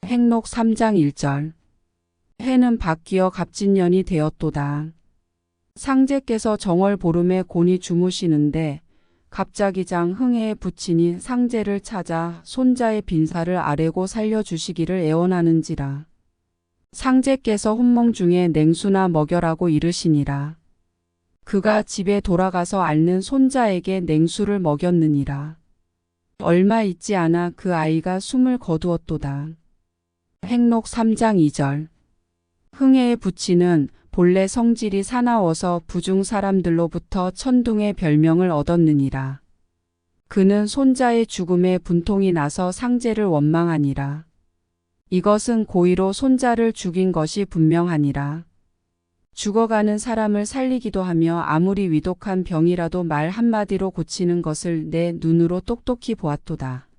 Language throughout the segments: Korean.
행록 3장 1절. 해는 바뀌어 갑진년이 되었도다. 상제께서 정월 보름에 곤히 주무시는데 갑자기 장 흥해의 부친이 상제를 찾아 손자의 빈사를 아뢰고 살려주시기를 애원하는지라. 상제께서 혼몽 중에 냉수나 먹여라고 이르시니라. 그가 집에 돌아가서 앓는 손자에게 냉수를 먹였느니라. 얼마 있지 않아 그 아이가 숨을 거두었도다. 행록 3장 2절. 흥해의 부친은 본래 성질이 사나워서 부중 사람들로부터 천둥의 별명을 얻었느니라. 그는 손자의 죽음에 분통이 나서 상제를 원망하니라. 이것은 고의로 손자를 죽인 것이 분명하니라. 죽어가는 사람을 살리기도 하며 아무리 위독한 병이라도 말 한마디로 고치는 것을 내 눈으로 똑똑히 보았도다.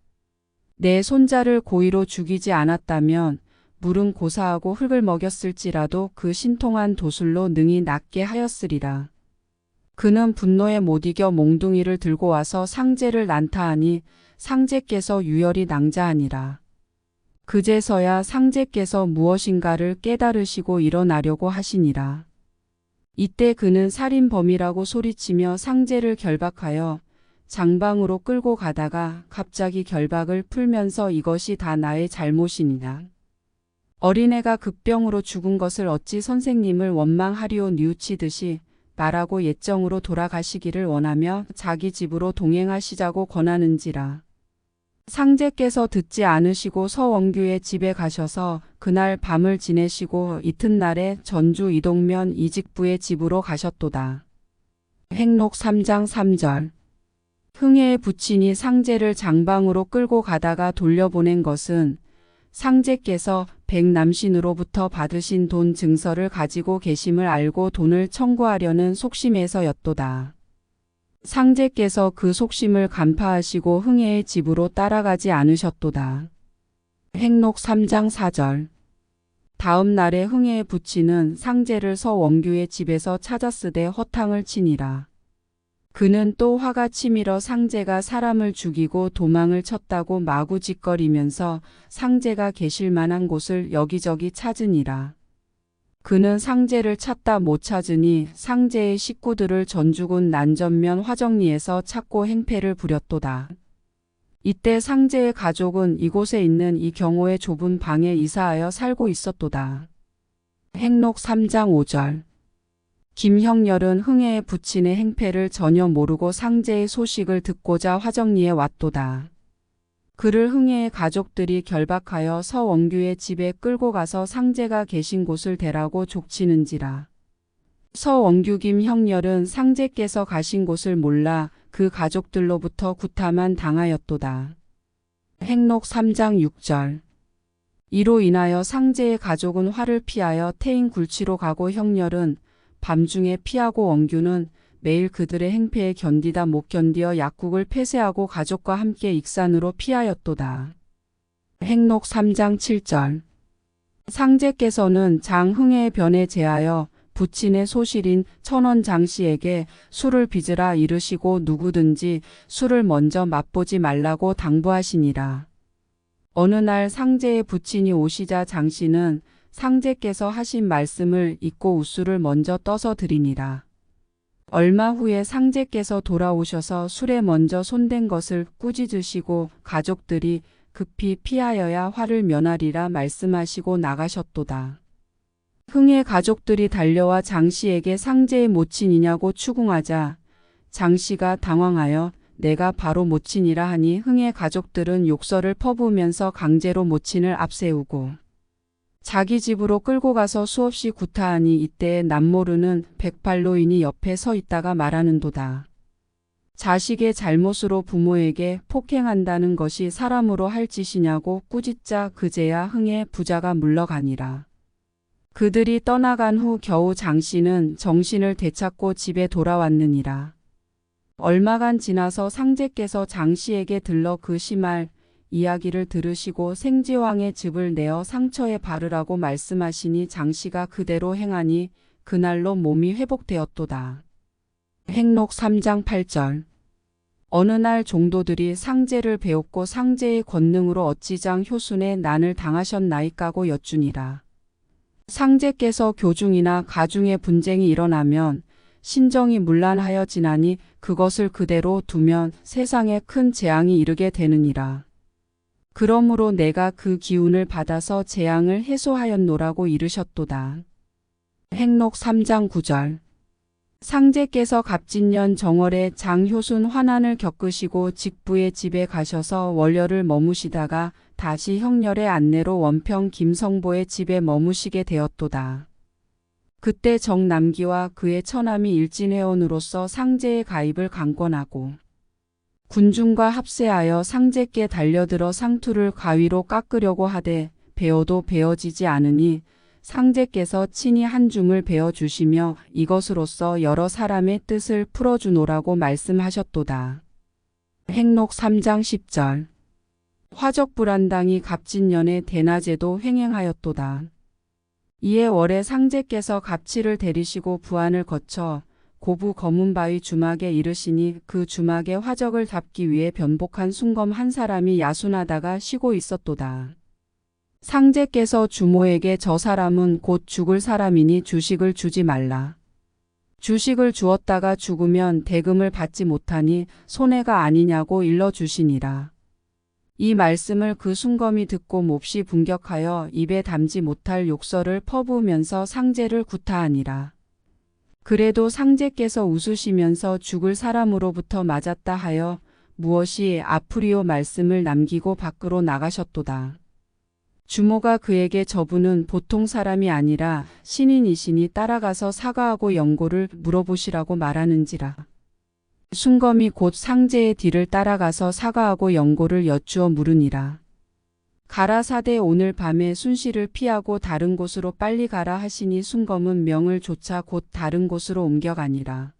내 손자를 고의로 죽이지 않았다면 물은 고사하고 흙을 먹였을지라도 그 신통한 도술로 능히 낫게 하였으리라. 그는 분노에 못 이겨 몽둥이를 들고 와서 상제를 난타하니 상제께서 유혈이 낭자하니라. 그제서야 상제께서 무엇인가를 깨달으시고 일어나려고 하시니라. 이때 그는 살인범이라고 소리치며 상제를 결박하여 장방으로 끌고 가다가 갑자기 결박을 풀면서 이것이 다 나의 잘못이니라. 어린애가 급병으로 죽은 것을 어찌 선생님을 원망하리오 뉘우치듯이 말하고 옛정으로 돌아가시기를 원하며 자기 집으로 동행하시자고 권하는지라. 상제께서 듣지 않으시고 서원규의 집에 가셔서 그날 밤을 지내시고 이튿날에 전주 이동면 이직부의 집으로 가셨도다. 행록 3장 3절. 흥해의 부친이 상제를 장방으로 끌고 가다가 돌려보낸 것은 상제께서 백남신으로부터 받으신 돈 증서를 가지고 계심을 알고 돈을 청구하려는 속심에서였도다. 상제께서 그 속심을 간파하시고 흥해의 집으로 따라가지 않으셨도다. 행록 3장 4절. 다음 날에 흥해의 부친은 상제를 서원규의 집에서 찾았으되 허탕을 치니라. 그는 또 화가 치밀어 상제가 사람을 죽이고 도망을 쳤다고 마구 짓거리면서 상제가 계실 만한 곳을 여기저기 찾으니라. 그는 상제를 찾다 못 찾으니 상제의 식구들을 전주군 난전면 화정리에서 찾고 행패를 부렸도다. 이때 상제의 가족은 이곳에 있는 이 경호의 좁은 방에 이사하여 살고 있었도다. 행록 3장 5절. 김형렬은 흥해의 부친의 행패를 전혀 모르고 상제의 소식을 듣고자 화정리에 왔도다. 그를 흥해의 가족들이 결박하여 서원규의 집에 끌고 가서 상제가 계신 곳을 대라고 족치는지라. 서원규 김형렬은 상제께서 가신 곳을 몰라 그 가족들로부터 구타만 당하였도다. 행록 3장 6절. 이로 인하여 상제의 가족은 화를 피하여 태인 굴치로 가고 형렬은 밤중에 피하고 원규는 매일 그들의 행패에 견디다 못 견디어 약국을 폐쇄하고 가족과 함께 익산으로 피하였도다. 행록 3장 7절. 상제께서는 장흥해의 변에 제하여 부친의 소실인 천원 장씨에게 술을 빚으라 이르시고 누구든지 술을 먼저 맛보지 말라고 당부하시니라. 어느 날 상제의 부친이 오시자 장씨는 상제께서 하신 말씀을 잊고 우수를 먼저 떠서 드리니라. 얼마 후에 상제께서 돌아오셔서 술에 먼저 손댄 것을 꾸짖으시고 가족들이 급히 피하여야 화를 면하리라 말씀하시고 나가셨도다. 흥의 가족들이 달려와 장씨에게 상제의 모친이냐고 추궁하자 장씨가 당황하여 내가 바로 모친이라 하니 흥의 가족들은 욕설을 퍼부으면서 강제로 모친을 앞세우고 자기 집으로 끌고 가서 수없이 구타하니 이때에 남모르는 백발노인이 옆에 서 있다가 말하는도다. 자식의 잘못으로 부모에게 폭행한다는 것이 사람으로 할 짓이냐고 꾸짖자 그제야 흥의 부자가 물러가니라. 그들이 떠나간 후 겨우 장씨는 정신을 되찾고 집에 돌아왔느니라. 얼마간 지나서 상제께서 장씨에게 들러 그 심할 이야기를 들으시고 생지왕의 즙을 내어 상처에 바르라고 말씀하시니 장씨가 그대로 행하니 그날로 몸이 회복되었도다. 행록 3장 8절. 어느 날 종도들이 상제를 배웠고 상제의 권능으로 어찌장 효순의 난을 당하셨나이까고 여쭈니라. 상제께서 교중이나 가중의 분쟁이 일어나면 신정이 문란하여 지나니 그것을 그대로 두면 세상에 큰 재앙이 이르게 되느니라. 그러므로 내가 그 기운을 받아서 재앙을 해소하였노라고 이르셨도다. 행록 3장 9절. 상제께서 갑진년 정월에 장효순 환난을 겪으시고 직부의 집에 가셔서 월열을 머무시다가 다시 형렬의 안내로 원평 김성보의 집에 머무시게 되었도다. 그때 정남기와 그의 처남이 일진회원으로서 상제의 가입을 강권하고 군중과 합세하여 상제께 달려들어 상투를 가위로 깎으려고 하되 베어도 베어지지 않으니 상제께서 친히 한 줌을 베어주시며 이것으로써 여러 사람의 뜻을 풀어주노라고 말씀하셨도다. 행록 3장 10절. 화적불안당이 갑진년에 대낮에도 횡행하였도다. 이에 월에 상제께서 갑치를 데리시고 부안을 거쳐 고부 검은바위 주막에 이르시니 그 주막에 화적을 잡기 위해 변복한 순검 한 사람이 야순하다가 쉬고 있었도다. 상제께서 주모에게 저 사람은 곧 죽을 사람이니 주식을 주지 말라. 주식을 주었다가 죽으면 대금을 받지 못하니 손해가 아니냐고 일러주시니라. 이 말씀을 그 순검이 듣고 몹시 분격하여 입에 담지 못할 욕설을 퍼부으면서 상제를 구타하니라. 그래도 상제께서 웃으시면서 죽을 사람으로부터 맞았다 하여 무엇이 아프리오 말씀을 남기고 밖으로 나가셨도다. 주모가 그에게 저분은 보통 사람이 아니라 신인이시니 따라가서 사과하고 영고를 물어보시라고 말하는지라. 순검이 곧 상제의 뒤를 따라가서 사과하고 영고를 여쭈어 물으니라. 가라사대 오늘 밤에 순시를 피하고 다른 곳으로 빨리 가라 하시니 순검은 명을 조차 곧 다른 곳으로 옮겨가니라.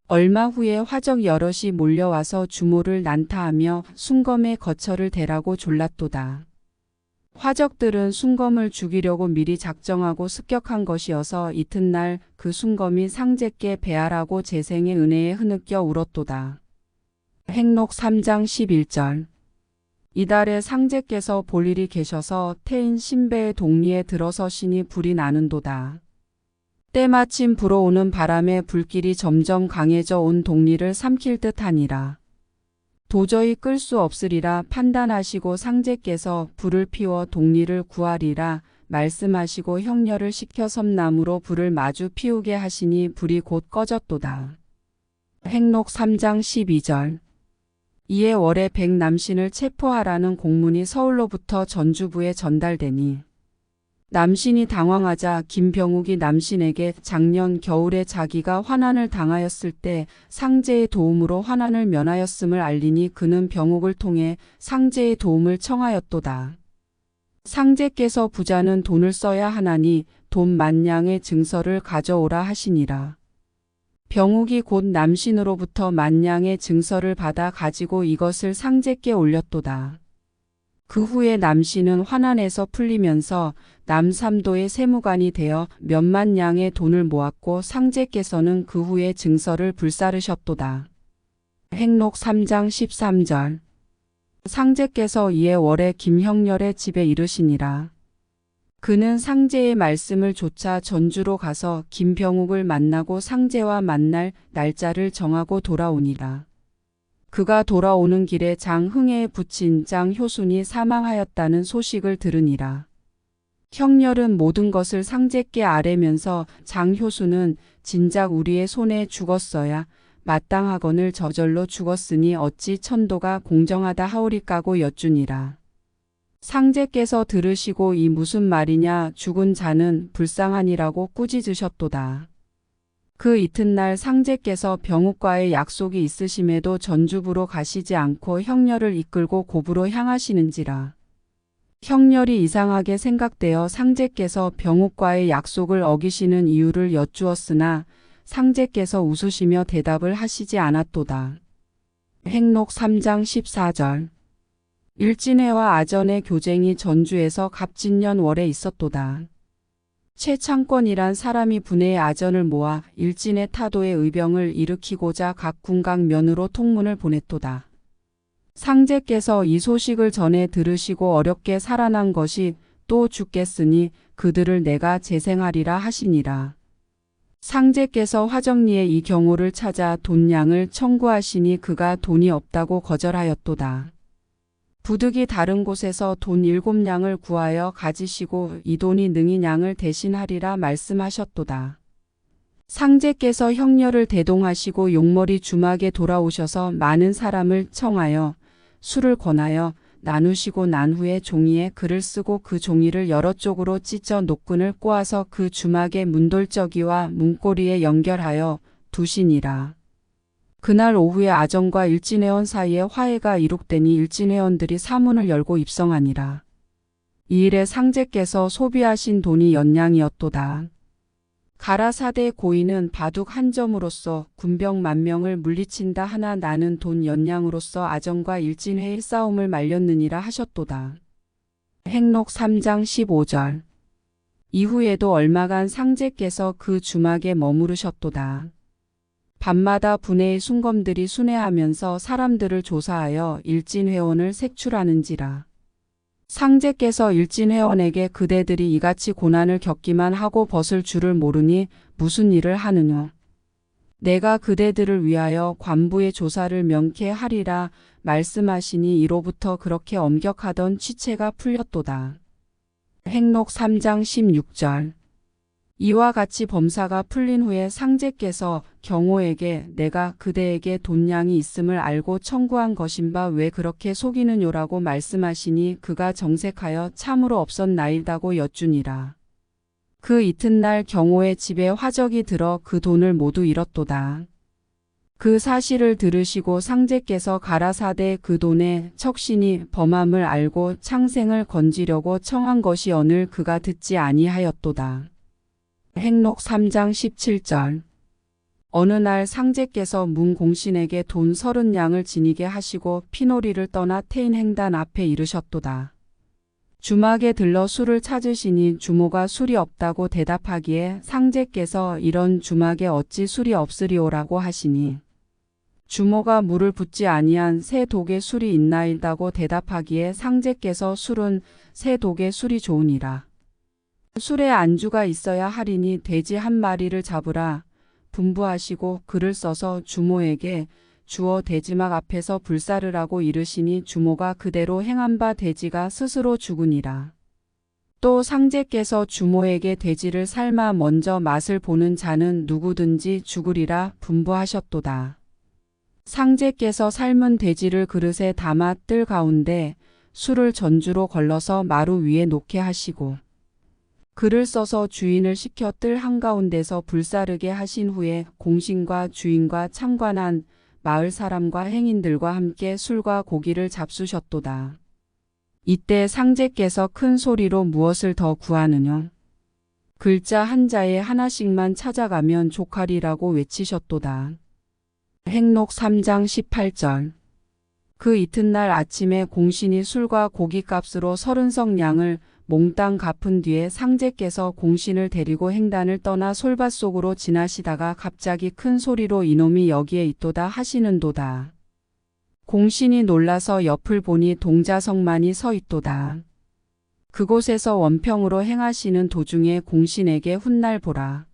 얼마 후에 화적 여럿이 몰려와서 주모를 난타하며 순검의 거처를 대라고 졸랐도다. 화적들은 순검을 죽이려고 미리 작정하고 습격한 것이어서 이튿날 그 순검이 상제께 배하라고 재생의 은혜에 흐느껴 울었도다. 행록 3장 11절. 이달에 상제께서 볼 일이 계셔서 태인 신배의 동리에 들어서시니 불이 나는도다. 때마침 불어오는 바람에 불길이 점점 강해져 온 동리를 삼킬 듯하니라. 도저히 끌 수 없으리라 판단하시고 상제께서 불을 피워 동리를 구하리라 말씀하시고 형렬을 시켜 섬나무로 불을 마주 피우게 하시니 불이 곧 꺼졌도다. 행록 3장 12절. 이에 월에 백남신을 체포하라는 공문이 서울로부터 전주부에 전달되니 남신이 당황하자 김병욱이 남신에게 작년 겨울에 자기가 환난을 당하였을 때 상제의 도움으로 환난을 면하였음을 알리니 그는 병욱을 통해 상제의 도움을 청하였도다. 상제께서 부자는 돈을 써야 하나니 돈 만냥의 증서를 가져오라 하시니라. 병욱이 곧 남신으로부터 만냥의 증서를 받아 가지고 이것을 상제께 올렸도다. 그 후에 남신은 환난에서 풀리면서 남삼도의 세무관이 되어 몇만 냥의 돈을 모았고 상제께서는 그 후에 증서를 불사르셨도다. 행록 3장 13절. 상제께서 이에 월에 김형렬의 집에 이르시니라. 그는 상제의 말씀을 조차 전주로 가서 김병욱을 만나고 상제와 만날 날짜를 정하고 돌아오니라. 그가 돌아오는 길에 장흥애의 부친 장효순이 사망하였다는 소식을 들으니라. 형렬은 모든 것을 상제께 아뢰면서 장효순은 진작 우리의 손에 죽었어야 마땅하거늘 저절로 죽었으니 어찌 천도가 공정하다 하오리까고 여쭈니라. 상제께서 들으시고 이 무슨 말이냐 죽은 자는 불쌍하니라고 꾸짖으셨도다. 그 이튿날 상제께서 병욱과의 약속이 있으심에도 전주부로 가시지 않고 형렬을 이끌고 고부로 향하시는지라. 형렬이 이상하게 생각되어 상제께서 병욱과의 약속을 어기시는 이유를 여쭈었으나 상제께서 웃으시며 대답을 하시지 않았도다. 행록 3장 14절. 일진회와 아전의 교쟁이 전주에서 갑진년 월에 있었도다. 최창권이란 사람이 분해의 아전을 모아 일진의 타도의 의병을 일으키고자 각 군각 면으로 통문을 보냈도다. 상제께서 이 소식을 전해 들으시고 어렵게 살아난 것이 또 죽겠으니 그들을 내가 재생하리라 하시니라. 상제께서 화정리의 이 경호를 찾아 돈량을 청구하시니 그가 돈이 없다고 거절하였도다. 부득이 다른 곳에서 돈 7냥을 구하여 가지시고 이 돈이 능히 냥을 대신하리라 말씀하셨도다. 상제께서 형렬을 대동하시고 용머리 주막에 돌아오셔서 많은 사람을 청하여 술을 권하여 나누시고 난 후에 종이에 글을 쓰고 그 종이를 여러 쪽으로 찢어 노끈을 꼬아서 그 주막의 문돌저기와 문고리에 연결하여 두시니라. 그날 오후에 아정과 일진회원 사이에 화해가 이룩되니 일진회원들이 사문을 열고 입성하니라. 이 일에 상제께서 소비하신 돈이 연량이었도다. 가라사대 고인은 바둑 한 점으로써 군병 10,000명을 물리친다 하나 나는 돈 연량으로써 아정과 일진회의 싸움을 말렸느니라 하셨도다. 행록 3장 15절. 이후에도 얼마간 상제께서 그 주막에 머무르셨도다. 밤마다 분해의 순검들이 순회하면서 사람들을 조사하여 일진회원을 색출하는지라. 상제께서 일진회원에게 그대들이 이같이 고난을 겪기만 하고 벗을 줄을 모르니 무슨 일을 하느냐. 내가 그대들을 위하여 관부의 조사를 명쾌하리라 말씀하시니 이로부터 그렇게 엄격하던 취체가 풀렸도다. 행록 3장 16절. 이와 같이 범사가 풀린 후에 상제께서 경호에게 내가 그대에게 돈량이 있음을 알고 청구한 것인바 왜 그렇게 속이느뇨라고 말씀하시니 그가 정색하여 참으로 없었나이다고 여쭈니라. 그 이튿날 경호의 집에 화적이 들어 그 돈을 모두 잃었도다. 그 사실을 들으시고 상제께서 가라사대 그 돈에 척신이 범함을 알고 창생을 건지려고 청한 것이 오늘 그가 듣지 아니하였도다. 행록 3장 17절. 어느 날 상제께서 문공신에게 돈 30냥을 지니게 하시고 피놀이를 떠나 태인행단 앞에 이르셨도다. 주막에 들러 술을 찾으시니 주모가 술이 없다고 대답하기에 상제께서 이런 주막에 어찌 술이 없으리오라고 하시니 주모가 물을 붓지 아니한 새 독의 술이 있나이다고 대답하기에 상제께서 술은 새 독의 술이 좋으니라. 술에 안주가 있어야 하리니 돼지 한 마리를 잡으라 분부하시고 글을 써서 주모에게 주어 돼지막 앞에서 불사르라고 이르시니 주모가 그대로 행한 바 돼지가 스스로 죽으니라. 또 상제께서 주모에게 돼지를 삶아 먼저 맛을 보는 자는 누구든지 죽으리라 분부하셨도다. 상제께서 삶은 돼지를 그릇에 담아 뜰 가운데 술을 전주로 걸러서 마루 위에 놓게 하시고 글을 써서 주인을 시켜 뜰 한가운데서 불사르게 하신 후에 공신과 주인과 참관한 마을 사람과 행인들과 함께 술과 고기를 잡수셨도다. 이때 상제께서 큰 소리로 무엇을 더 구하느냐. 글자 한자에 하나씩만 찾아가면 족하리라고 외치셨도다. 행록 3장 18절. 그 이튿날 아침에 공신이 술과 고기값으로 30석 량을 몽땅 갚은 뒤에 상제께서 공신을 데리고 행단을 떠나 솔밭 속으로 지나시다가 갑자기 큰 소리로 이놈이 여기에 있도다 하시는도다. 공신이 놀라서 옆을 보니 동자석만이 서 있도다. 그곳에서 원평으로 행하시는 도중에 공신에게 훗날 보라.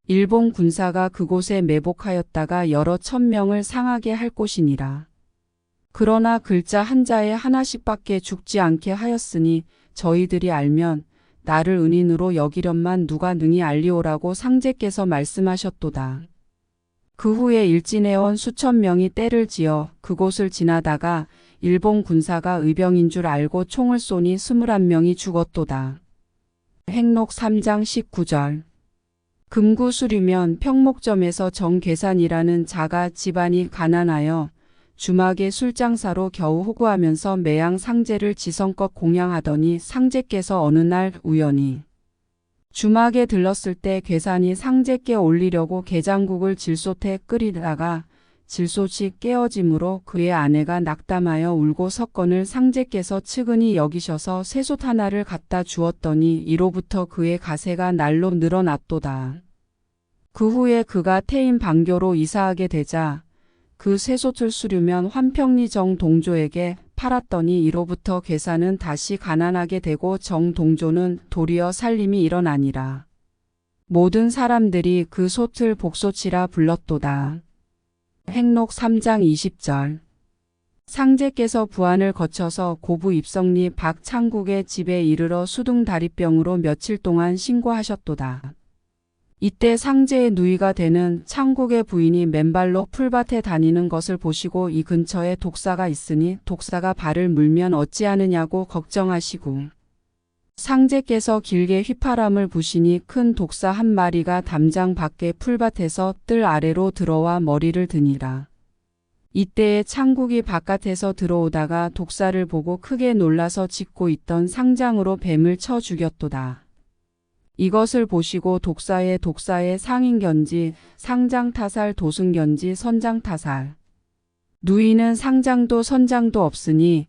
일본 군사가 그곳에 매복하였다가 여러 1000명을 상하게 할 곳이니라. 그러나 글자 한자에 하나씩밖에 죽지 않게 하였으니 저희들이 알면 나를 은인으로 여기련만 누가 능히 알리오라고 상제께서 말씀하셨도다. 그 후에 일진회원 수천 명이 떼를 지어 그곳을 지나다가 일본 군사가 의병인 줄 알고 총을 쏘니 21명이 죽었도다. 행록 3장 19절. 금구수리면 평목점에서 정계산이라는 자가 집안이 가난하여 주막의 술장사로 겨우 호구하면서 매양 상제를 지성껏 공양하더니 상제께서 어느 날 우연히 주막에 들렀을 때 괴산이 상제께 올리려고 게장국을 질솥에 끓이다가 질소식 깨어짐으로 그의 아내가 낙담하여 울고 섰건을 상제께서 측은히 여기셔서 새솥 하나를 갖다 주었더니 이로부터 그의 가세가 날로 늘어났도다. 그 후에 그가 태인 방교로 이사하게 되자 그 새솥을 수류면 환평리 정동조에게 팔았더니 이로부터 괴사는 다시 가난하게 되고 정동조는 도리어 살림이 일어나니라. 모든 사람들이 그 솥을 복솥이라 불렀도다. 행록 3장 20절. 상제께서 부안을 거쳐서 고부 입성리 박창국의 집에 이르러 수둥다리병으로 며칠 동안 신고하셨도다. 이때 상제의 누이가 되는 창국의 부인이 맨발로 풀밭에 다니는 것을 보시고 이 근처에 독사가 있으니 독사가 발을 물면 어찌하느냐고 걱정하시고 상제께서 길게 휘파람을 부시니 큰 독사 한 마리가 담장 밖에 풀밭에서 뜰 아래로 들어와 머리를 드니라. 이때에 창국이 바깥에서 들어오다가 독사를 보고 크게 놀라서 짖고 있던 상장으로 뱀을 쳐 죽였도다. 이것을 보시고 독사의 상인견지, 상장타살, 도승견지, 선장타살. 누이는 상장도 선장도 없으니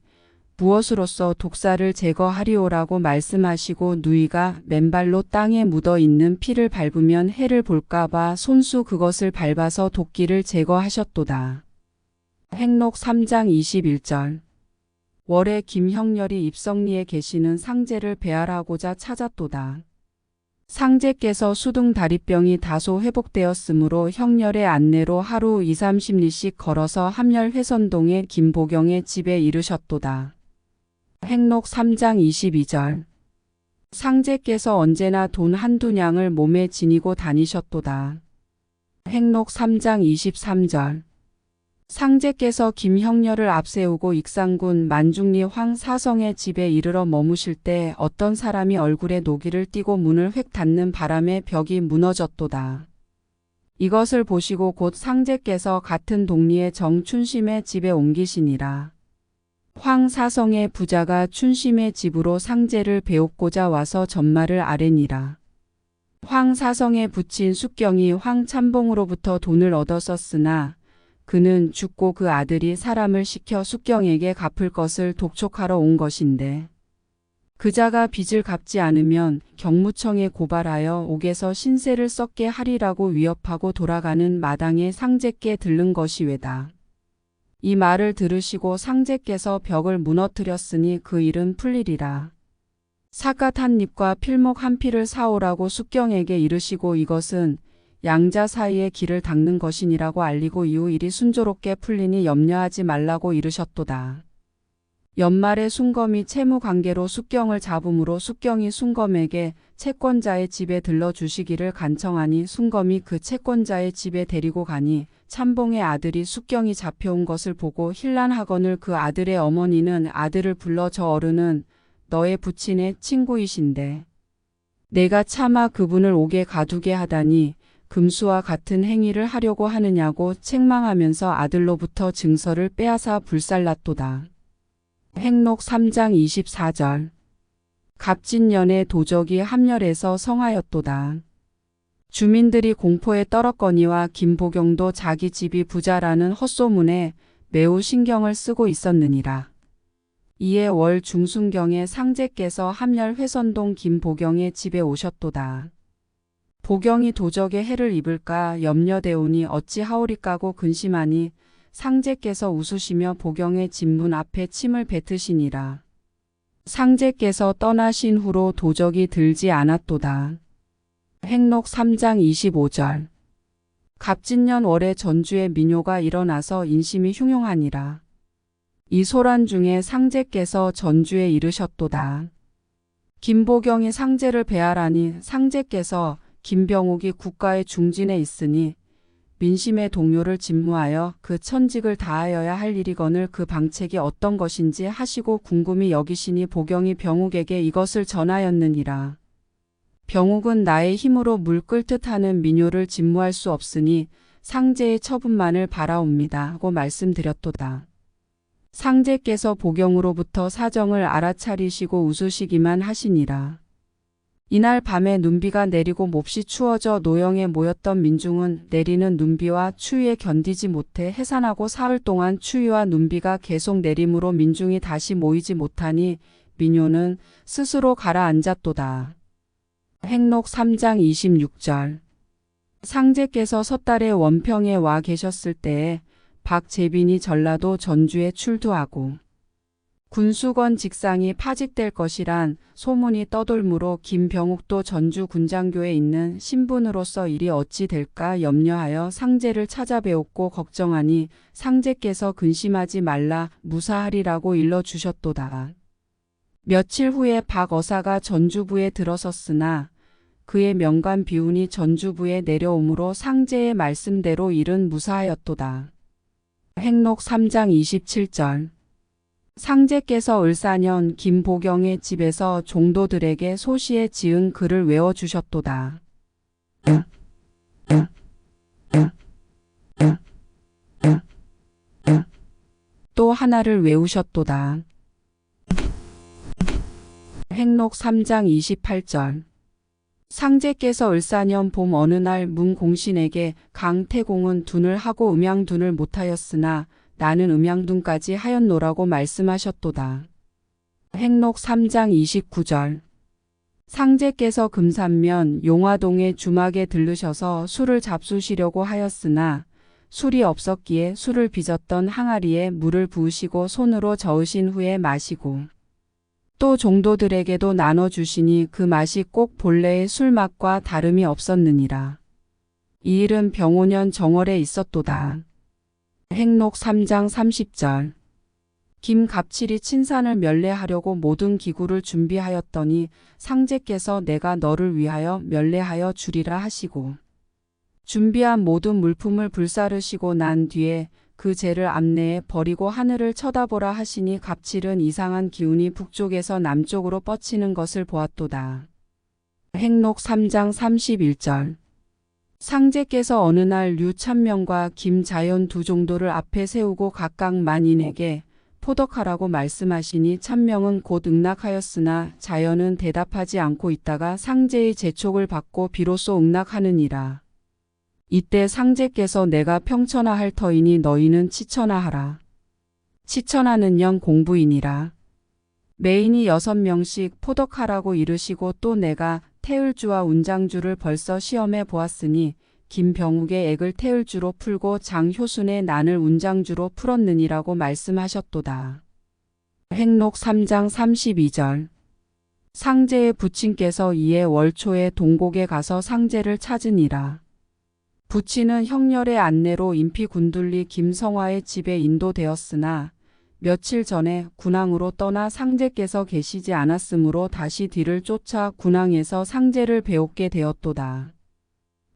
무엇으로써 독사를 제거하리오라고 말씀하시고 누이가 맨발로 땅에 묻어있는 피를 밟으면 해를 볼까봐 손수 그것을 밟아서 도끼를 제거하셨도다. 행록 3장 21절. 월에 김형렬이 입성리에 계시는 상제를 배할하고자 찾았도다. 상제께서 수둥다리병이 다소 회복되었으므로 형렬의 안내로 하루 2~30리씩 걸어서 함열회선동의 김보경의 집에 이르셨도다. 행록 3장 22절. 상제께서 언제나 돈 한두 냥을 몸에 지니고 다니셨도다. 행록 3장 23절. 상제께서 김형렬을 앞세우고 익산군 만중리 황사성의 집에 이르러 머무실 때 어떤 사람이 얼굴에 노기를 띠고 문을 획 닫는 바람에 벽이 무너졌도다. 이것을 보시고 곧 상제께서 같은 동리의 정춘심의 집에 옮기시니라. 황사성의 부자가 춘심의 집으로 상제를 배웁고자 와서 전말을 아뢰니라. 황사성의 부친 숙경이 황참봉으로부터 돈을 얻었었으나 그는 죽고 그 아들이 사람을 시켜 숙경에게 갚을 것을 독촉하러 온 것인데 그자가 빚을 갚지 않으면 경무청에 고발하여 옥에서 신세를 썩게 하리라고 위협하고 돌아가는 마당에 상제께 들른 것이 외다. 이 말을 들으시고 상제께서 벽을 무너뜨렸으니 그 일은 풀리리라. 삿갓 한 잎과 필목 한 필을 사오라고 숙경에게 이르시고 이것은 양자 사이의 길을 닦는 것이니라고 알리고 이후 일이 순조롭게 풀리니 염려하지 말라고 이르셨도다. 연말에 순검이 채무관계로 숙경을 잡음으로 숙경이 순검에게 채권자의 집에 들러주시기를 간청하니 순검이 그 채권자의 집에 데리고 가니 참봉의 아들이 숙경이 잡혀온 것을 보고 힐난하거늘 그 아들의 어머니는 아들을 불러 저 어른은 너의 부친의 친구이신데 내가 차마 그분을 옥에 가두게 하다니 금수와 같은 행위를 하려고 하느냐고 책망하면서 아들로부터 증서를 빼앗아 불살랐도다. 행록 3장 24절. 갑진년에 도적이 함열해서 성하였도다. 주민들이 공포에 떨었거니와 김보경도 자기 집이 부자라는 헛소문에 매우 신경을 쓰고 있었느니라. 이에 월 중순경에 상제께서 함열회선동 김보경의 집에 오셨도다. 보경이 도적의 해를 입을까 염려되오니 어찌하오리까고 근심하니 상제께서 웃으시며 보경의 집문 앞에 침을 뱉으시니라. 상제께서 떠나신 후로 도적이 들지 않았도다. 행록 3장 25절. 갑진년 월에 전주에 민요가 일어나서 인심이 흉흉하니라. 이 소란 중에 상제께서 전주에 이르셨도다. 김보경이 상제를 배할하니 상제께서 김병욱이 국가의 중진에 있으니 민심의 동료를 직무하여 그 천직을 다하여야 할 일이거늘 그 방책이 어떤 것인지 하시고 궁금히 여기시니 보경이 병욱에게 이것을 전하였느니라. 병욱은 나의 힘으로 물 끓듯 하는 민요를 직무할 수 없으니 상제의 처분만을 바라옵니다 하고 말씀드렸도다. 상제께서 보경으로부터 사정을 알아차리시고 웃으시기만 하시니라. 이날 밤에 눈비가 내리고 몹시 추워져 노영에 모였던 민중은 내리는 눈비와 추위에 견디지 못해 해산하고 사흘 동안 추위와 눈비가 계속 내림으로 민중이 다시 모이지 못하니 민요는 스스로 가라앉았도다. 행록 3장 26절. 상제께서 섣달에 원평에 와 계셨을 때에 박재빈이 전라도 전주에 출두하고 군수건 직상이 파직될 것이란 소문이 떠돌므로 김병욱도 전주 군장교에 있는 신분으로서 일이 어찌 될까 염려하여 상제를 찾아뵈었고 걱정하니 상제께서 근심하지 말라 무사하리라고 일러주셨도다. 며칠 후에 박어사가 전주부에 들어섰으나 그의 명관 비운이 전주부에 내려오므로 상제의 말씀대로 일은 무사하였도다. 행록 3장 27절. 상제께서 을사년 김보경의 집에서 종도들에게 소시에 지은 글을 외워주셨도다. 또 하나를 외우셨도다. 행록 3장 28절. 상제께서 을사년 봄 어느 날 문공신에게 강태공은 둔을 하고 음양둔을 못하였으나 나는 음양둔까지 하였노라고 말씀하셨도다. 행록 3장 29절. 상제께서 금산면 용화동의 주막에 들르셔서 술을 잡수시려고 하였으나 술이 없었기에 술을 빚었던 항아리에 물을 부으시고 손으로 저으신 후에 마시고 또 종도들에게도 나눠주시니 그 맛이 꼭 본래의 술맛과 다름이 없었느니라. 이 일은 병오년 정월에 있었도다. 행록 3장 30절. 김갑칠이 친산을 멸례하려고 모든 기구를 준비하였더니 상제께서 내가 너를 위하여 멸례하여 주리라 하시고 준비한 모든 물품을 불사르시고 난 뒤에 그 재를 앞내에 버리고 하늘을 쳐다보라 하시니 갑칠은 이상한 기운이 북쪽에서 남쪽으로 뻗치는 것을 보았도다. 행록 3장 31절. 상제께서 어느 날 류찬명과 김자연 두 종도를 앞에 세우고 각각 만인에게 포덕하라고 말씀하시니 찬명은 곧 응낙하였으나 자연은 대답하지 않고 있다가 상제의 재촉을 받고 비로소 응낙하느니라. 이때 상제께서 내가 평천하 할 터이니 너희는 치천하 하라. 치천하는 영 공부이니라. 매인이 6명씩 포덕하라고 이르시고 또 내가 태을주와 운장주를 벌써 시험해 보았으니 김병욱의 액을 태을주로 풀고 장효순의 난을 운장주로 풀었느니라고 말씀하셨도다. 행록 3장 32절. 상제의 부친께서 이에 월초에 동곡에 가서 상제를 찾으니라. 부친은 형렬의 안내로 인피군둘리 김성화의 집에 인도되었으나 며칠 전에 군항으로 떠나 상제께서 계시지 않았으므로 다시 뒤를 쫓아 군항에서 상제를 배웠게 되었도다.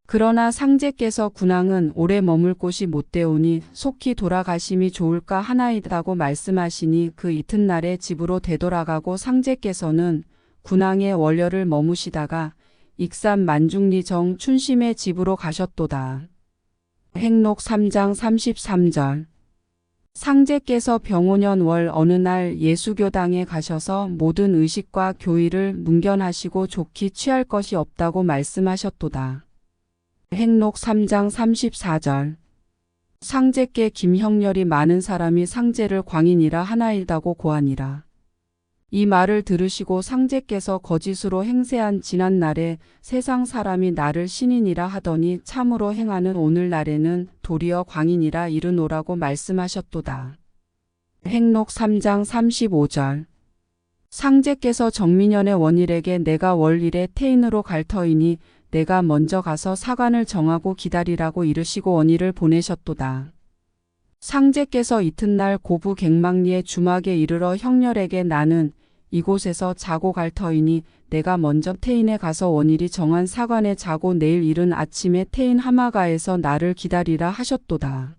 그러나 상제께서 군항은 오래 머물 곳이 못되오니 속히 돌아가심이 좋을까 하나이다고 말씀하시니 그 이튿날에 집으로 되돌아가고 상제께서는 군항에 월여를 머무시다가 익산 만중리 정 춘심의 집으로 가셨도다. 행록 3장 33절. 상제께서 병오년 월 어느 날 예수교당에 가셔서 모든 의식과 교의를 문견하시고 좋게 취할 것이 없다고 말씀하셨도다. 행록 3장 34절. 상제께 김형렬이 많은 사람이 상제를 광인이라 하나이다고 고하니라. 이 말을 들으시고 상제께서 거짓으로 행세한 지난날에 세상 사람이 나를 신인이라 하더니 참으로 행하는 오늘날에는 도리어 광인이라 이르노라고 말씀하셨도다. 행록 3장 35절. 상제께서 정민년의 원일에게 내가 월일에 태인으로 갈 터이니 내가 먼저 가서 사관을 정하고 기다리라고 이르시고 원일을 보내셨도다. 상제께서 이튿날 고부 갱망리의 주막에 이르러 형렬에게 나는 이곳에서 자고 갈 터이니 내가 먼저 태인에 가서 원일이 정한 사관에 자고 내일 이른 아침에 태인 하마가에서 나를 기다리라 하셨도다.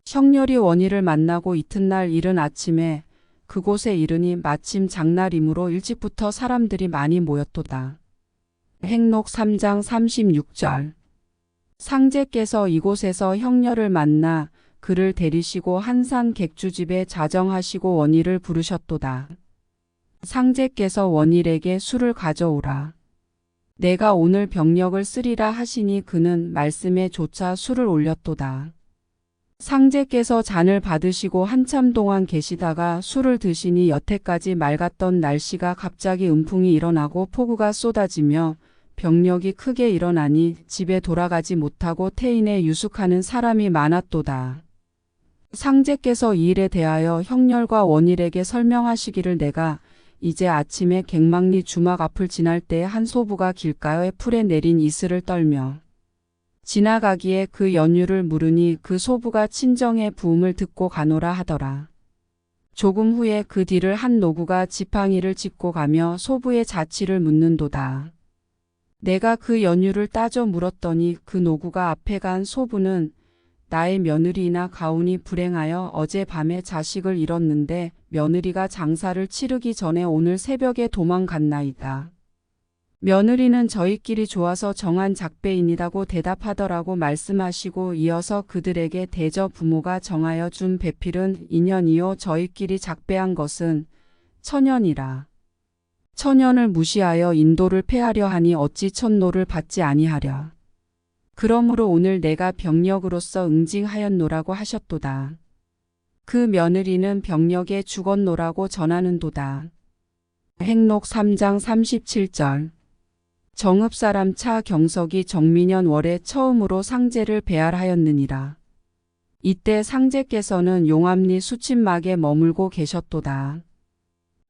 형렬이 원일을 만나고 이튿날 이른 아침에 그곳에 이르니 마침 장날이므로 일찍부터 사람들이 많이 모였도다. 행록 3장 36절. 상제께서 이곳에서 형렬을 만나 그를 데리시고 한산 객주집에 자정하시고 원일을 부르셨도다. 상제께서 원일에게 술을 가져오라. 내가 오늘 병력을 쓰리라 하시니 그는 말씀에 조차 술을 올렸도다. 상제께서 잔을 받으시고 한참 동안 계시다가 술을 드시니 여태까지 맑았던 날씨가 갑자기 음풍이 일어나고 폭우가 쏟아지며 병력이 크게 일어나니 집에 돌아가지 못하고 태인에 유숙하는 사람이 많았도다. 상제께서 이 일에 대하여 형렬과 원일에게 설명하시기를 내가 이제 아침에 갱망리 주막 앞을 지날 때 한 소부가 길가에 풀에 내린 이슬을 떨며 지나가기에 그 연유를 물으니 그 소부가 친정의 부음을 듣고 가노라 하더라. 조금 후에 그 뒤를 한 노구가 지팡이를 짚고 가며 소부의 자취를 묻는도다. 내가 그 연유를 따져 물었더니 그 노구가 앞에 간 소부는 나의 며느리나 가훈이 불행하여 어젯밤에 자식을 잃었는데 며느리가 장사를 치르기 전에 오늘 새벽에 도망갔나이다. 며느리는 저희끼리 좋아서 정한 작배인이라고 대답하더라고 말씀하시고 이어서 그들에게 대저 부모가 정하여 준 배필은 2년이요 저희끼리 작배한 것은 천년이라. 천년을 무시하여 인도를 패하려 하니 어찌 천노를 받지 아니하랴. 그러므로 오늘 내가 병력으로서 응징하였노라고 하셨도다. 그 며느리는 병력에 죽었노라고 전하는도다. 행록 3장 37절. 정읍사람 차 경석이 정민년 월에 처음으로 상제를 배할하였느니라. 이때 상제께서는 용암리 수침막에 머물고 계셨도다.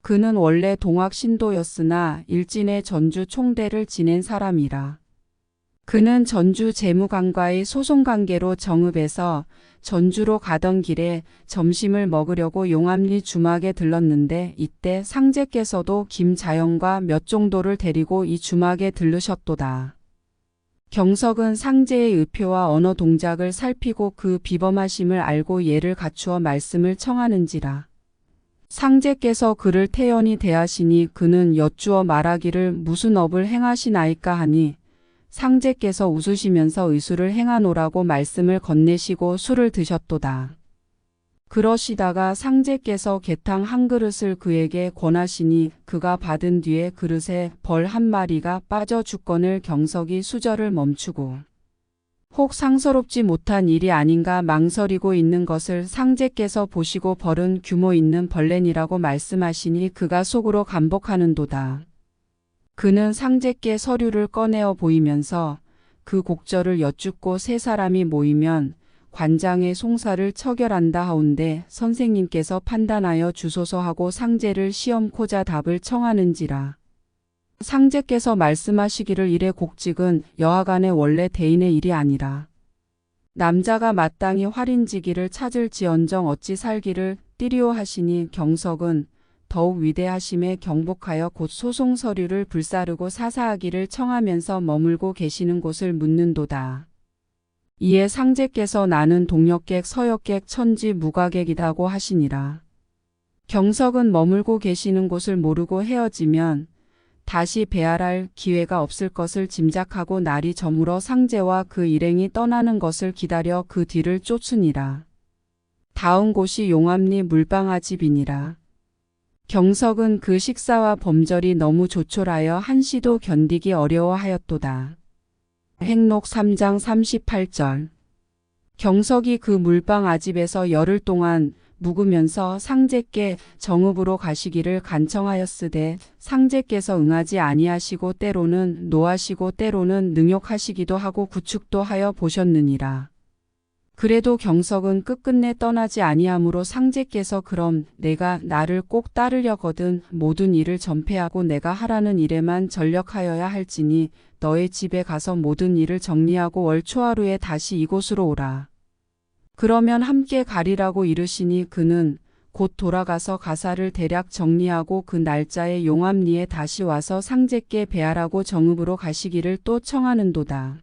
그는 원래 동학신도였으나 일진의 전주 총대를 지낸 사람이라. 그는 전주 재무관과의 소송관계로 정읍에서 전주로 가던 길에 점심을 먹으려고 용암리 주막에 들렀는데 이때 상제께서도 김자영과 몇 정도를 데리고 이 주막에 들르셨도다. 경석은 상제의 의표와 언어 동작을 살피고 그 비범하심을 알고 예를 갖추어 말씀을 청하는지라. 상제께서 그를 태연히 대하시니 그는 여쭈어 말하기를 무슨 업을 행하시나이까 하니 상제께서 웃으시면서 의술을 행하노라고 말씀을 건네시고 술을 드셨도다. 그러시다가 상제께서 개탕 한 그릇을 그에게 권하시니 그가 받은 뒤에 그릇에 벌 한 마리가 빠져 죽거늘 경석이 수절을 멈추고 혹 상서롭지 못한 일이 아닌가 망설이고 있는 것을 상제께서 보시고 벌은 규모 있는 벌레니라고 말씀하시니 그가 속으로 감복하는도다. 그는 상제께 서류를 꺼내어 보이면서 그 곡절을 여쭙고 세 사람이 모이면 관장의 송사를 처결한다 하온데 선생님께서 판단하여 주소서 하고 상제를 시험코자 답을 청하는지라. 상제께서 말씀하시기를 이래 곡직은 여하간의 원래 대인의 일이 아니라 남자가 마땅히 활인지기를 찾을지언정 어찌 살기를 띠리오 하시니 경석은 더욱 위대하심에 경복하여 곧 소송 서류를 불사르고 사사하기를 청하면서 머물고 계시는 곳을 묻는도다. 이에 상제께서 나는 동역객 서역객 천지 무가객이다고 하시니라. 경석은 머물고 계시는 곳을 모르고 헤어지면 다시 배할할 기회가 없을 것을 짐작하고 날이 저물어 상제와 그 일행이 떠나는 것을 기다려 그 뒤를 쫓으니라. 다음 곳이 용암리 물방아집이니라. 경석은 그 식사와 범절이 너무 조촐하여 한시도 견디기 어려워하였도다. 행록 3장 38절. 경석이 그 물방아집에서 열흘 동안 묵으면서 상제께 정읍으로 가시기를 간청하였으되 상제께서 응하지 아니하시고 때로는 노하시고 때로는 능욕하시기도 하고 구축도 하여 보셨느니라. 그래도 경석은 끝끝내 떠나지 아니하므로 상제께서 그럼 내가 나를 꼭 따르려거든 모든 일을 전폐하고 내가 하라는 일에만 전력하여야 할지니 너의 집에 가서 모든 일을 정리하고 월 초하루에 다시 이곳으로 오라. 그러면 함께 가리라고 이르시니 그는 곧 돌아가서 가사를 대략 정리하고 그 날짜에 용암리에 다시 와서 상제께 배하라고 정읍으로 가시기를 또 청하는도다.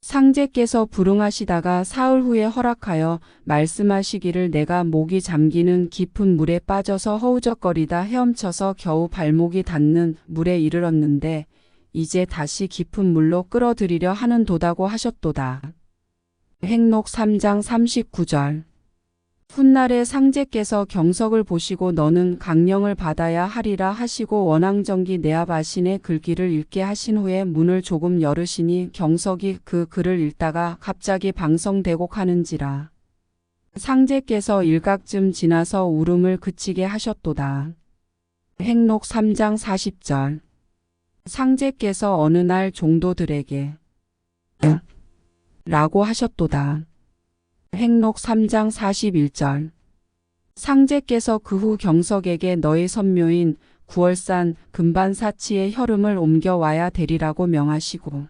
상제께서 불응하시다가 사흘 후에 허락하여 말씀하시기를 내가 목이 잠기는 깊은 물에 빠져서 허우적거리다 헤엄쳐서 겨우 발목이 닿는 물에 이르렀는데 이제 다시 깊은 물로 끌어들이려 하는도다고 하셨도다. 행록 3장 39절. 훗날에 상제께서 경석을 보시고 너는 강령을 받아야 하리라 하시고 원앙정기 내압아신의 글귀를 읽게 하신 후에 문을 조금 열으시니 경석이 그 글을 읽다가 갑자기 방성대곡 하는지라. 상제께서 일각쯤 지나서 울음을 그치게 하셨도다. 행록 3장 40절. 상제께서 어느 날 종도들에게 라고 하셨도다. 행록 3장 41절. 상제께서 그 후 경석에게 너의 선묘인 구월산 금반사치의 혈음을 옮겨와야 되리라고 명하시고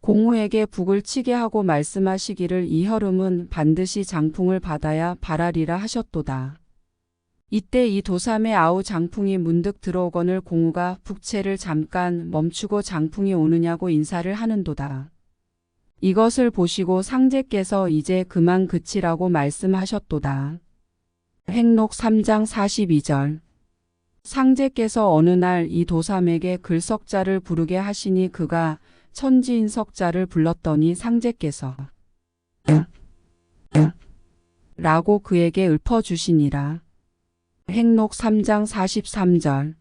공후에게 북을 치게 하고 말씀하시기를 이 혈음은 반드시 장풍을 받아야 바라리라 하셨도다. 이때 이 도삼의 아우 장풍이 문득 들어오거늘 공후가 북채를 잠깐 멈추고 장풍이 오느냐고 인사를 하는도다. 이것을 보시고 상제께서 이제 그만 그치라고 말씀하셨도다. 행록 3장 42절. 상제께서 어느 날 이 도삼에게 글석자를 부르게 하시니 그가 천지인석자를 불렀더니 상제께서 라고 그에게 읊어주시니라. 행록 3장 43절.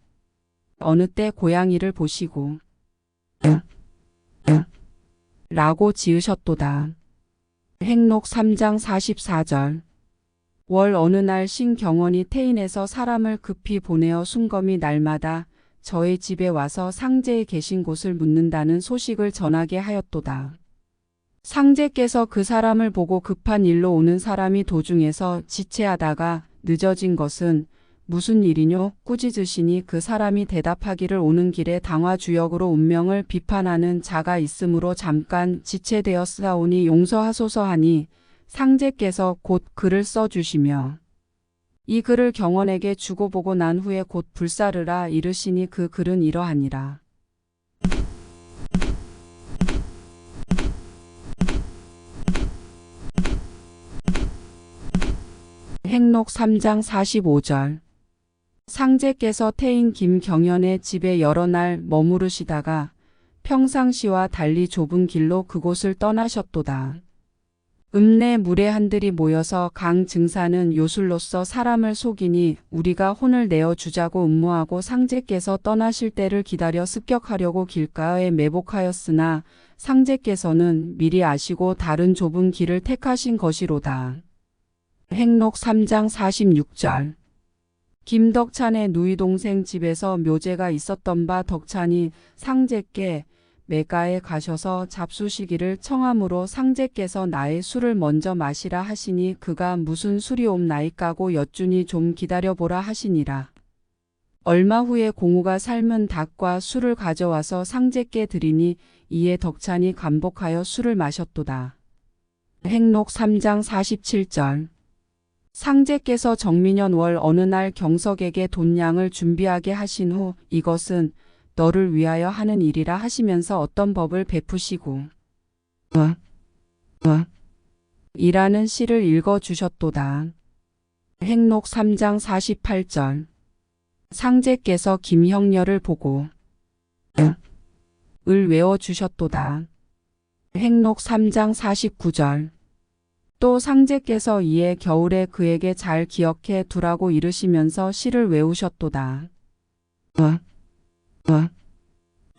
어느 때 고양이를 보시고 라고 지으셨도다. 행록 3장 44절. 월 어느 날 신경원이 태인에서 사람을 급히 보내어 순검이 날마다 저의 집에 와서 상제에 계신 곳을 묻는다는 소식을 전하게 하였도다. 상제께서 그 사람을 보고 급한 일로 오는 사람이 도중에서 지체하다가 늦어진 것은 무슨 일이뇨? 꾸짖으시니 그 사람이 대답하기를 오는 길에 당화주역으로 운명을 비판하는 자가 있으므로 잠깐 지체되었사오니 용서하소서 하니 상제께서 곧 글을 써주시며 이 글을 경원에게 주고 보고 난 후에 곧 불사르라 이르시니 그 글은 이러하니라. 행록 3장 45절. 상제께서 태인 김경연의 집에 여러 날 머무르시다가 평상시와 달리 좁은 길로 그곳을 떠나셨도다. 읍내 무례한들이 모여서 강 증사는 요술로서 사람을 속이니 우리가 혼을 내어 주자고 음모하고 상제께서 떠나실 때를 기다려 습격하려고 길가에 매복하였으나 상제께서는 미리 아시고 다른 좁은 길을 택하신 것이로다. 행록 3장 46절. 김덕찬의 누이 동생 집에서 묘제가 있었던 바 덕찬이 상제께 매가에 가셔서 잡수시기를 청함으로 상제께서 나의 술을 먼저 마시라 하시니 그가 무슨 술이옵나이까고 여쭈니 좀 기다려보라 하시니라. 얼마 후에 공후가 삶은 닭과 술을 가져와서 상제께 드리니 이에 덕찬이 감복하여 술을 마셨도다. 행록 3장 47절. 상제께서 정민년 월 어느 날 경석에게 돈량을 준비하게 하신 후 이것은 너를 위하여 하는 일이라 하시면서 어떤 법을 베푸시고 이라는 시를 읽어주셨도다. 행록 3장 48절. 상제께서 김형렬을 보고 을 외워주셨도다. 행록 3장 49절. 또 상제께서 이에 겨울에 그에게 잘 기억해 두라고 이르시면서 시를 외우셨도다.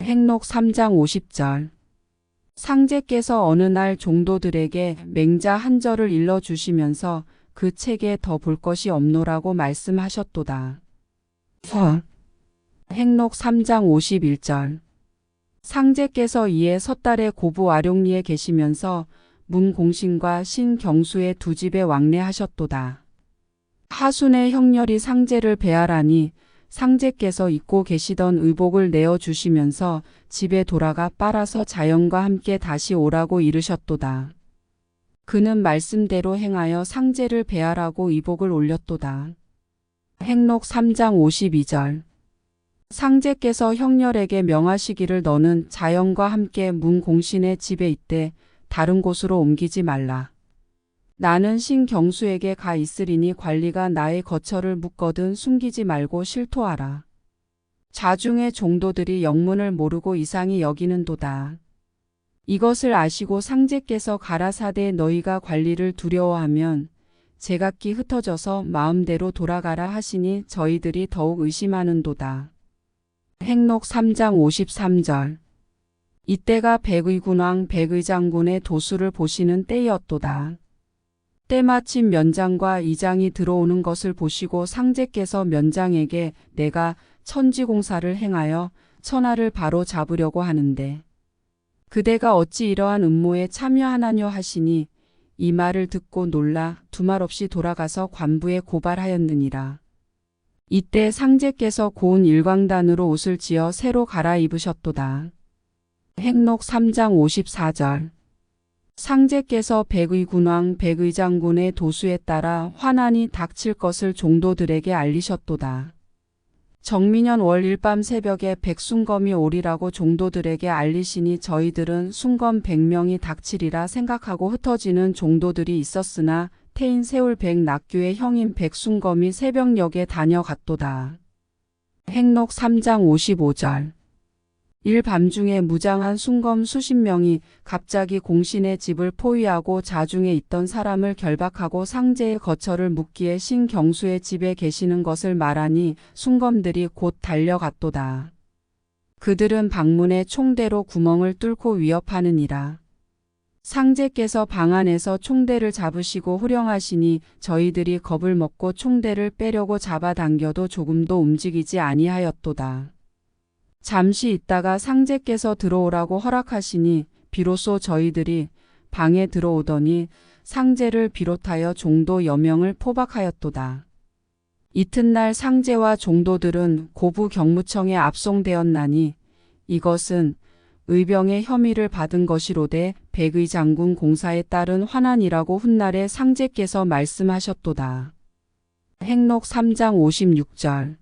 행록 3장 50절. 상제께서 어느 날 종도들에게 맹자 한 절을 일러주시면서 그 책에 더 볼 것이 없노라고 말씀하셨도다. 행록 3장 51절. 상제께서 이에 섣달의 고부 아룡리에 계시면서 문공신과 신경수의 두 집에 왕래하셨도다. 하순의 형렬이 상제를 배하라니 상제께서 입고 계시던 의복을 내어주시면서 집에 돌아가 빨아서 자연과 함께 다시 오라고 이르셨도다. 그는 말씀대로 행하여 상제를 배하라고 의복을 올렸도다. 행록 3장 52절. 상제께서 형렬에게 명하시기를 너는 자연과 함께 문공신의 집에 있되 다른 곳으로 옮기지 말라. 나는 신경수에게 가 있으리니 관리가 나의 거처를 묻거든 숨기지 말고 실토하라. 자중의 종도들이 영문을 모르고 이상히 여기는도다. 이것을 아시고 상제께서 가라사대 너희가 관리를 두려워하면 제각기 흩어져서 마음대로 돌아가라 하시니 저희들이 더욱 의심하는도다. 행록 3장 53절. 이때가 백의군왕 백의장군의 도수를 보시는 때였도다. 때마침 면장과 이장이 들어오는 것을 보시고 상제께서 면장에게 내가 천지공사를 행하여 천하를 바로 잡으려고 하는데 그대가 어찌 이러한 음모에 참여하나뇨 하시니 이 말을 듣고 놀라 두말 없이 돌아가서 관부에 고발하였느니라. 이때 상제께서 고운 일광단으로 옷을 지어 새로 갈아입으셨도다. 행록 3장 54절. 상제께서 백의군왕 백의장군의 도수에 따라 환난이 닥칠 것을 종도들에게 알리셨도다. 정민년 월 일밤 새벽에 백순검이 오리라고 종도들에게 알리시니 저희들은 순검 100명이 닥치리라 생각하고 흩어지는 종도들이 있었으나 태인 세울 백낙규의 형인 백순검이 새벽녘에 다녀갔도다. 행록 3장 55절. 일밤중에 무장한 순검 수십 명이 갑자기 공신의 집을 포위하고 자중에 있던 사람을 결박하고 상제의 거처를 묻기에 신경수의 집에 계시는 것을 말하니 순검들이 곧 달려갔도다. 그들은 방문에 총대로 구멍을 뚫고 위협하느니라. 상제께서 방 안에서 총대를 잡으시고 후령하시니 저희들이 겁을 먹고 총대를 빼려고 잡아당겨도 조금도 움직이지 아니하였도다. 잠시 있다가 상제께서 들어오라고 허락하시니 비로소 저희들이 방에 들어오더니 상제를 비롯하여 종도 여명을 포박하였도다. 이튿날 상제와 종도들은 고부 경무청에 압송되었나니 이것은 의병의 혐의를 받은 것이로되 백의장군 공사에 따른 환난이라고 훗날에 상제께서 말씀하셨도다. 행록 3장 56절.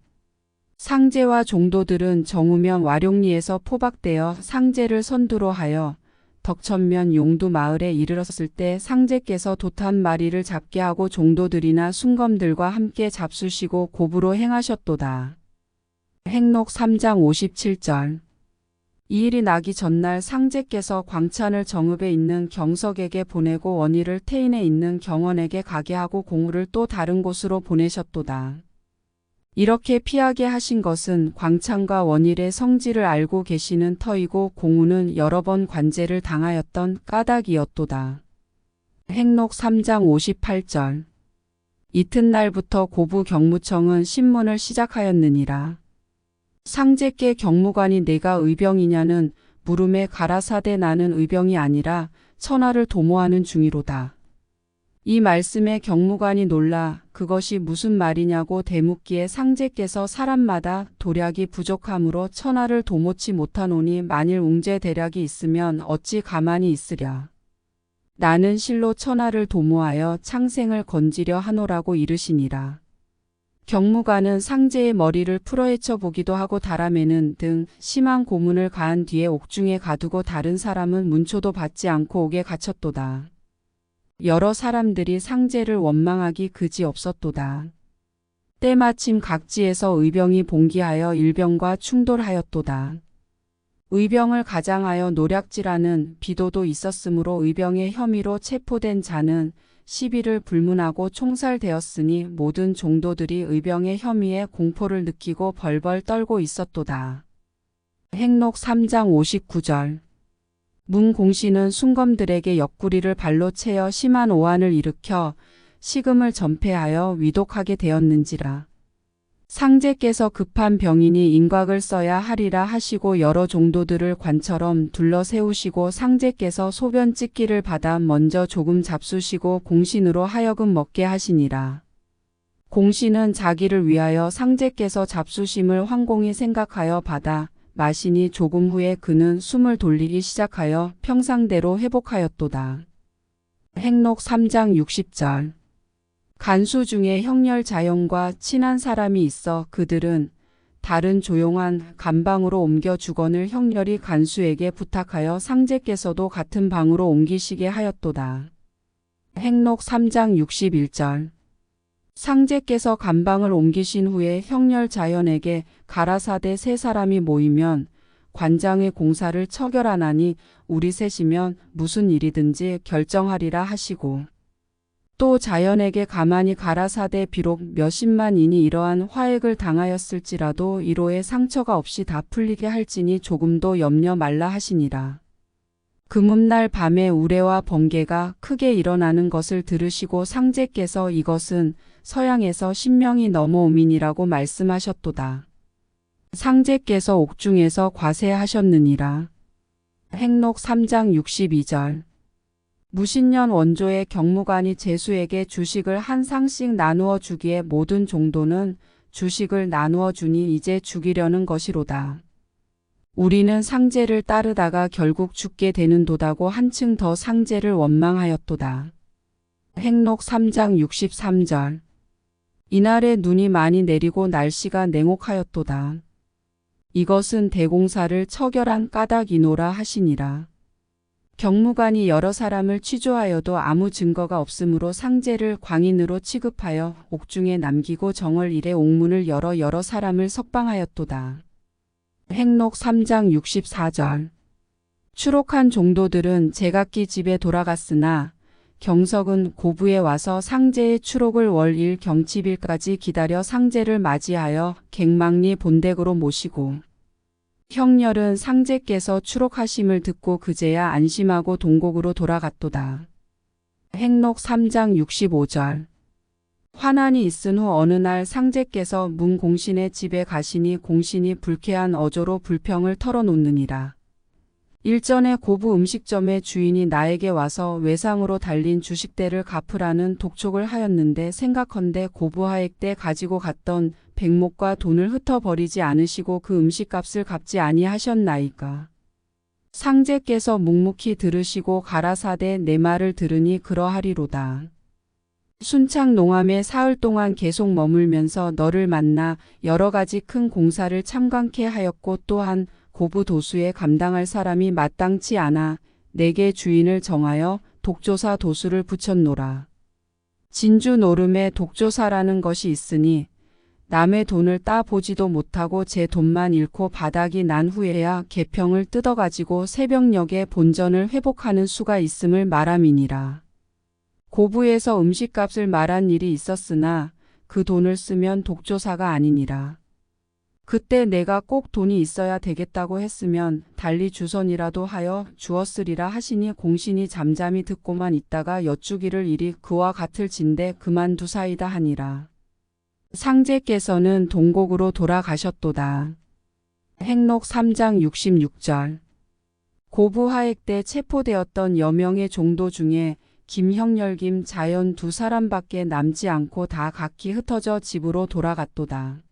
상제와 종도들은 정우면 와룡리에서 포박되어 상제를 선두로 하여 덕천면 용두 마을에 이르렀을 때 상제께서 돛한 마리를 잡게 하고 종도들이나 순검들과 함께 잡수시고 고부로 행하셨도다. 행록 3장 57절. 이 일이 나기 전날 상제께서 광찬을 정읍에 있는 경석에게 보내고 원희를 태인에 있는 경원에게 가게 하고 공우를 또 다른 곳으로 보내셨도다. 이렇게 피하게 하신 것은 광찬과 원일의 성질을 알고 계시는 터이고 공우는 여러 번 관제를 당하였던 까닭이었도다. 행록 3장 58절. 이튿날부터 고부 경무청은 신문을 시작하였느니라. 상제께 경무관이 내가 의병이냐는 물음에 가라사대 나는 의병이 아니라 천하를 도모하는 중이로다. 이 말씀에 경무관이 놀라 그것이 무슨 말이냐고 대묻기에 상제께서 사람마다 도략이 부족하므로 천하를 도모치 못하노니 만일 웅재 대략이 있으면 어찌 가만히 있으랴. 나는 실로 천하를 도모하여 창생을 건지려 하노라고 이르시니라. 경무관은 상제의 머리를 풀어헤쳐 보기도 하고 다라매는 등 심한 고문을 가한 뒤에 옥중에 가두고 다른 사람은 문초도 받지 않고 옥에 갇혔도다. 여러 사람들이 상제를 원망하기 그지없었도다. 때마침 각지에서 의병이 봉기하여 일병과 충돌하였도다. 의병을 가장하여 노략질하는 비도도 있었으므로 의병의 혐의로 체포된 자는 시비를 불문하고 총살되었으니 모든 종도들이 의병의 혐의에 공포를 느끼고 벌벌 떨고 있었도다. 행록 3장 59절. 문공시는 순검들에게 옆구리를 발로 채여 심한 오한을 일으켜 식음을 전폐하여 위독하게 되었는지라. 상제께서 급한 병이니 인곽을 써야 하리라 하시고 여러 종도들을 관처럼 둘러 세우시고 상제께서 소변 찍기를 받아 먼저 조금 잡수시고 공신으로 하여금 먹게 하시니라. 공신은 자기를 위하여 상제께서 잡수심을 황공히 생각하여 받아 마시니 조금 후에 그는 숨을 돌리기 시작하여 평상대로 회복하였도다. 행록 3장 60절. 간수 중에 형렬 자영과 친한 사람이 있어 그들은 다른 조용한 감방으로 옮겨 주건을 형렬이 간수에게 부탁하여 상제께서도 같은 방으로 옮기시게 하였도다. 행록 3장 61절. 상제께서 감방을 옮기신 후에 형렬 자연에게 가라사대 세 사람이 모이면 관장의 공사를 처결하나니 우리 셋이면 무슨 일이든지 결정하리라 하시고 또 자연에게 가만히 가라사대 비록 몇십만인이 이러한 화액을 당하였을지라도 이로의 상처가 없이 다 풀리게 할지니 조금도 염려 말라 하시니라. 금음날 밤에 우레와 번개가 크게 일어나는 것을 들으시고 상제께서 이것은 서양에서 신명이 넘어옴이니라고 말씀하셨도다. 상제께서 옥중에서 과세하셨느니라. 행록 3장 62절. 무신년 원조의 경무관이 제수에게 주식을 한 상씩 나누어 주기에 모든 종도는 주식을 나누어 주니 이제 죽이려는 것이로다. 우리는 상제를 따르다가 결국 죽게 되는 도다고 한층 더 상제를 원망하였도다. 행록 3장 63절. 이날에 눈이 많이 내리고 날씨가 냉혹하였도다. 이것은 대공사를 처결한 까닭이노라 하시니라. 경무관이 여러 사람을 취조하여도 아무 증거가 없으므로 상제를 광인으로 취급하여 옥중에 남기고 정월 일에 옥문을 열어 여러 사람을 석방하였도다. 행록 3장 64절. 추록한 종도들은 제각기 집에 돌아갔으나 경석은 고부에 와서 상제의 추록을 월 1 경칩일까지 기다려 상제를 맞이하여 객망리 본댁으로 모시고 형렬은 상제께서 추록하심을 듣고 그제야 안심하고 동곡으로 돌아갔도다. 행록 3장 65절. 환난이 있은 후 어느 날 상제께서 문공신의 집에 가시니 공신이 불쾌한 어조로 불평을 털어놓느니라. 일전에 고부 음식점의 주인이 나에게 와서 외상으로 달린 주식대를 갚으라는 독촉을 하였는데 생각컨대 고부하액 때 가지고 갔던 백목과 돈을 흩어버리지 않으시고 그 음식값을 갚지 아니하셨나이까. 상제께서 묵묵히 들으시고 가라사대 내 말을 들으니 그러하리로다. 순창 농암에 사흘 동안 계속 머물면서 너를 만나 여러 가지 큰 공사를 참관케 하였고 또한 고부 도수에 감당할 사람이 마땅치 않아 내게 주인을 정하여 독조사 도수를 붙였노라. 진주 노름에 독조사라는 것이 있으니 남의 돈을 따보지도 못하고 제 돈만 잃고 바닥이 난 후에야 개평을 뜯어가지고 새벽녘에 본전을 회복하는 수가 있음을 말함이니라. 고부에서 음식값을 말한 일이 있었으나 그 돈을 쓰면 독조사가 아니니라. 그때 내가 꼭 돈이 있어야 되겠다고 했으면 달리 주선이라도 하여 주었으리라 하시니 공신이 잠잠히 듣고만 있다가 여쭈기를 일이 그와 같을 진대 그만두사이다 하니라. 상제께서는 동곡으로 돌아가셨도다. 행록 3장 66절. 고부하액 때 체포되었던 여명의 종도 중에 김형렬 김 자연 두 사람밖에 남지 않고 다 각기 흩어져 집으로 돌아갔도다.